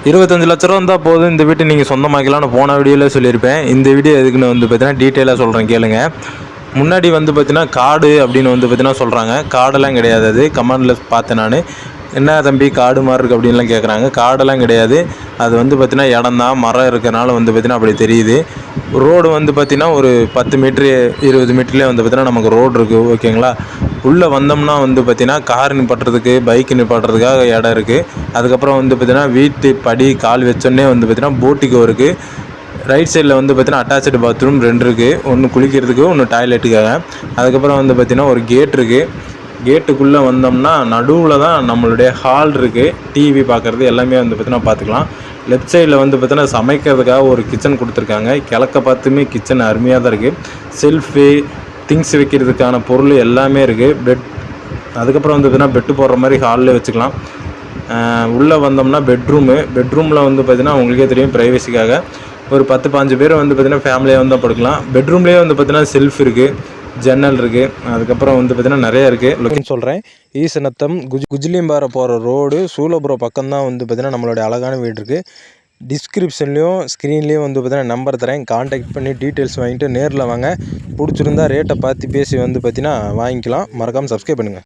ரூ. 25,00,000 இருந்தால் போதும் இந்த வீட்டை நீங்கள் சொந்தமாக்கலாம்னு போன வீடியோவில் சொல்லியிருப்பேன். இந்த வீடியோ எதுக்குன்னு பார்த்தீங்கன்னா டீட்டெயிலாக சொல்கிறேன் கேளுங்க. முன்னாடி பார்த்தீங்கன்னா காடு அப்படின்னு பார்த்தீங்கன்னா சொல்கிறாங்க. காடெல்லாம் கிடையாது, அது கமெண்டில் பார்த்தேன் நான். என்ன தம்பி காடு மாதிரி இருக்குது அப்படின்லாம் கேட்குறாங்க. காடெல்லாம் கிடையாது, அது பார்த்தீங்கன்னா இடம் தான், மரம் இருக்கிறனால பார்த்தீங்கன்னா அப்படி தெரியுது. ரோடு பார்த்தீங்கன்னா ஒரு 10 மீட்ரு 20 மீட்டர்லேயே பார்த்தீங்கன்னா நமக்கு ரோடு இருக்குது, ஓகேங்களா. உள்ளே வந்தோம்னா பார்த்தீங்கன்னா கார் நிப்பாட்டுறதுக்கு, பைக் நிப்பாட்டுறதுக்காக இடம் இருக்குது. அதுக்கப்புறம் பார்த்தீங்கன்னா வீட்டு படி கால் வச்சோடனே பார்த்தீங்கன்னா போட்டிக்கோ இருக்குது. ரைட் சைடில் பார்த்தீங்கன்னா அட்டாச்சு பாத்ரூம் 2 இருக்குது. ஒன்று குளிக்கிறதுக்கு, ஒன்று டாய்லெட்டுக்காக. அதுக்கப்புறம் பார்த்தீங்கன்னா ஒரு கேட் இருக்குது. கேட்டுக்குள்ளே வந்தோம்னா நடுவில் தான் நம்மளுடைய ஹால் இருக்குது. டிவி பார்க்குறது எல்லாமே பார்த்தீங்கன்னா பார்த்துக்கலாம். லெஃப்ட் சைடில் பார்த்தீங்கன்னா சமைக்கிறதுக்காக ஒரு கிச்சன் கொடுத்துருக்காங்க. கிழக்க பார்த்துமே கிச்சன் அருமையாக தான் இருக்குது. செல்ஃபு, திங்ஸ் வைக்கிறதுக்கான பொருள் எல்லாமே இருக்குது. பெட், அதுக்கப்புறம் பார்த்தீங்கன்னா பெட்டு போடுற மாதிரி ஹாலில் வச்சுக்கலாம். உள்ளே வந்தோம்னா பெட்ரூமில் பார்த்தீங்கன்னா உங்களுக்கே தெரியும் ப்ரைவசிக்காக ஒரு 10-15 பேர் பார்த்தீங்கன்னா ஃபேமிலியாக தான் படுக்கலாம். பெட்ரூம்லேயே பார்த்தீங்கன்னா செல்ஃப் இருக்குது, ஜன்னல் இருக்குது. அதுக்கப்புறம் பார்த்தீங்கன்னா நிறையா இருக்குது. லொக்கேஷன் சொல்கிறேன். ஈசனத்தம் குஜிலியம்பாறை போகிற ரோடு சூலபுரம் பக்கம்தான் பார்த்தீங்கன்னா நம்மளுடைய அழகான வீடு இருக்குது. டிஸ்கிரிப்ஷன்லேயும் ஸ்க்ரீன்லேயும் பார்த்தீங்கன்னா நம்பர் தரேன். கான்டாக்ட் பண்ணி டீட்டெயில்ஸ் வாங்கிட்டு நேரில் வாங்க. பிடிச்சிருந்தா ரேட்டை பார்த்து பேசி பார்த்தீங்கன்னா வாங்கிக்கலாம். மறக்காமல் சப்ஸ்கிரைப் பண்ணுங்கள்.